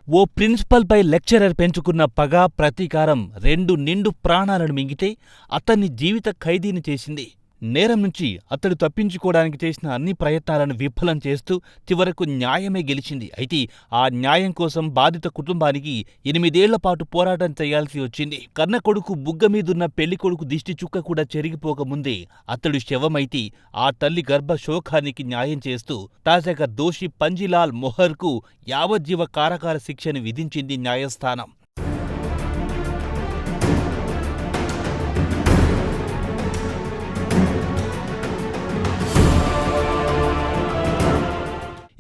ఓ ప్రిన్సిపల్పై lecturer పెంచుకున్న పగ, ప్రతీకారం రెండు నిండు ప్రాణాలను మింగితే అతన్ని జీవిత ఖైదీని చేసింది. నేరం నుంచి అతడు తప్పించుకోవడానికి చేసిన అన్ని ప్రయత్నాలను విఫలం చేస్తూ చివరకు న్యాయమే గెలిచింది. అయితే ఆ న్యాయం కోసం బాధిత కుటుంబానికి 8 ఏళ్లపాటు పోరాటం చేయాల్సి వచ్చింది. కన్నకొడుకు బుగ్గమీదున్న పెళ్లికొడుకు దిష్టి చుక్క కూడా చెరిగిపోకముందే అతడు శవమైతే ఆ తల్లి గర్భ శోకానికి న్యాయం చేస్తూ తాజాగా దోషి పంజీలాల్ మొహర్కు యావజ్జీవ కారాగార శిక్షను విధించింది న్యాయస్థానం.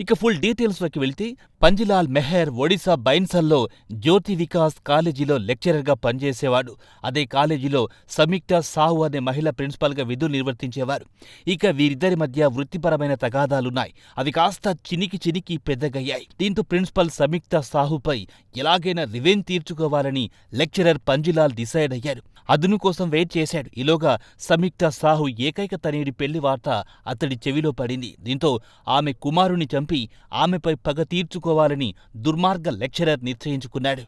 ఇక ఫుల్ డీటెయిల్స్లోకి వెళ్తే పంజీలాల్ మెహర్ ఒడిశా బైన్సల్లో జ్యోతి వికాస్ కాలేజీలో లెక్చరర్గా పనిచేసేవాడు. అదే కాలేజీలో సంయుక్త సాహు అనే మహిళ ప్రిన్సిపల్గా విధులు నిర్వర్తించేవారు. ఇక వీరిద్దరి మధ్య వృత్తిపరమైన తగాదాలున్నాయి. అవి కాస్త చినికి పెద్దగయ్యాయి. దీంతో ప్రిన్సిపల్ సంయుక్త సాహుపై ఎలాగైనా రివెంజ్ తీర్చుకోవాలని లెక్చరర్ పంజీలాల్ డిసైడ్ అయ్యారు. అదును కోసం వెయిట్ చేశాడు. ఈలోగా సంయుక్త సాహు ఏకైక తనయుడి పెళ్లి వార్త అతడి చెవిలో పడింది. దీంతో ఆమె కుమారుని చంపి ఆమెపై పగ తీర్చుకోవాలని దుర్మార్గ లెక్చరర్ నిశ్చయించుకున్నాడు.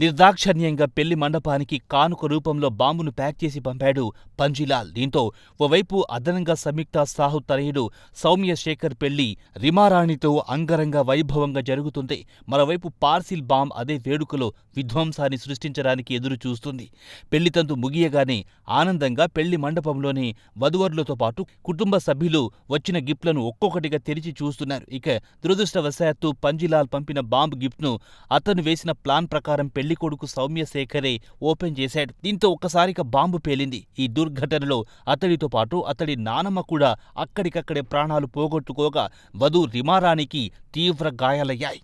నిర్దాక్షణ్యంగా పెళ్లి మండపానికి కానుక రూపంలో బాంబును ప్యాక్ చేసి పంపాడు పంజీలాల్. దీంతో ఓవైపు అదనంగా సంయుక్త సాహు తనయుడు సౌమ్య శేఖర్ పెళ్లి రిమారాణితో అంగరంగ వైభవంగా జరుగుతుంది. మరోవైపు పార్సిల్ బాంబ్ అదే వేడుకలో విధ్వంసాన్ని సృష్టించడానికి ఎదురు చూస్తుంది. పెళ్లితంతు ముగియగానే ఆనందంగా పెళ్లి మండపంలోనే వధువరులతో పాటు కుటుంబ సభ్యులు వచ్చిన గిఫ్ట్లను ఒక్కొక్కటిగా తెరిచి చూస్తున్నారు. ఇక దురదృష్టవశాత్తు పంజీలాల్ పంపిన బాంబ్ గిఫ్ట్ను అతను వేసిన ప్లాన్ ప్రకారం పెళ్లికొడుకు సౌమ్య శేఖరే ఓపెన్ చేశాడు. దీంతో ఒక్కసారిగా బాంబు పేలింది. ఈ దుర్ఘటనలో అతడితో పాటు అతడి నానమ్మ కూడా అక్కడికక్కడే ప్రాణాలు పోగొట్టుకోగా వధువు రిమారాణికి తీవ్ర గాయాలయ్యాయి.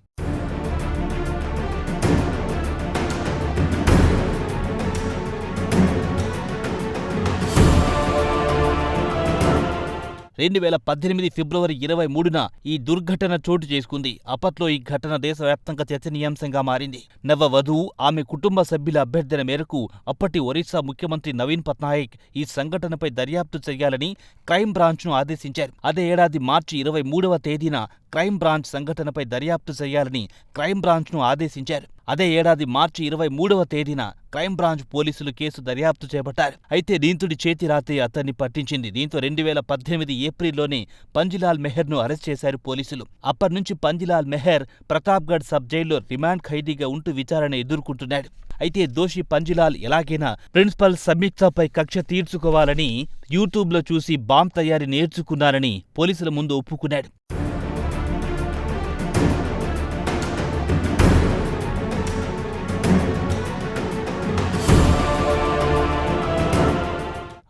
2018 ఫిబ్రవరి 23న ఈ దుర్ఘటన చోటు చేసుకుంది. అప్పట్లో ఈ ఘటన దేశవ్యాప్తంగా చర్చనీయాంశంగా మారింది. నవ వధువు, ఆమె కుటుంబ సభ్యుల అభ్యర్థన మేరకు అప్పటి ఒరిస్సా ముఖ్యమంత్రి నవీన్ పట్నాయక్ ఈ సంఘటనపై దర్యాప్తు చేయాలని క్రైమ్ బ్రాంచ్ను ఆదేశించారు. అదే ఏడాది మార్చి 23వ తేదీన క్రైమ్ బ్రాంచ్ సంఘటనపై దర్యాప్తు చేయాలని క్రైమ్ బ్రాంచ్ను ఆదేశించారు. అదే ఏడాది మార్చి 23వ తేదీన క్రైమ్ బ్రాంచ్ పోలీసులు కేసు దర్యాప్తు చేపట్టారు. అయితే నిందితుడి చేతిరాతే అతన్ని పట్టించింది. దీంతో 2018 ఏప్రిల్లోనే పంజీలాల్ మెహర్ను అరెస్ట్ చేశారు పోలీసులు. అప్పటినుంచి పంజీలాల్ మెహర్ ప్రతాప్గఢ్ సబ్ జైల్లో రిమాండ్ ఖైదీగా ఉంటూ విచారణ ఎదుర్కొంటున్నాడు. అయితే దోషి పంజీలాల్ ఎలాగైనా ప్రిన్సిపల్ సంయుక్తపై కక్ష తీర్చుకోవాలని యూట్యూబ్లో చూసి బాంబ్ తయారీ నేర్చుకున్నారని పోలీసుల ముందు ఒప్పుకున్నాడు.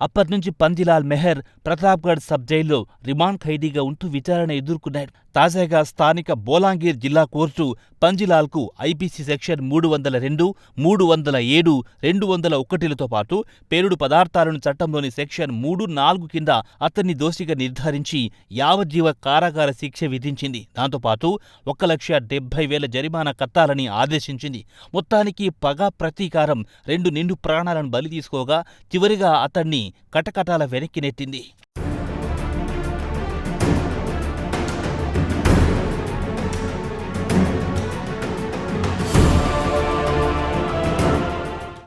అప్పటినుంచి పంజీలాల్ మెహర్ ప్రతాప్గఢ్ సబ్ జైల్లో రిమాండ్ ఖైదీగా ఉంటూ విచారణ ఎదుర్కొన్నాడు. తాజాగా స్థానిక బోలాంగీర్ జిల్లా కోర్టు పంజీలాల్కు ఐపీసీ సెక్షన్ 302, 307, 201లతో పాటు పేలుడు పదార్థాలను చట్టంలోని సెక్షన్ 3, 4 కింద అతన్ని దోషిగా నిర్ధారించి యావజ్జీవ కారాగార శిక్ష విధించింది. దాంతోపాటు 1,70,000 జరిమానా కట్టాలని ఆదేశించింది. మొత్తానికి పగ, ప్రతీకారం రెండు నిండు ప్రాణాలను బలి తీసుకోగా చివరిగా అతన్ని కటకటాల వెనక్కి నెట్టింది.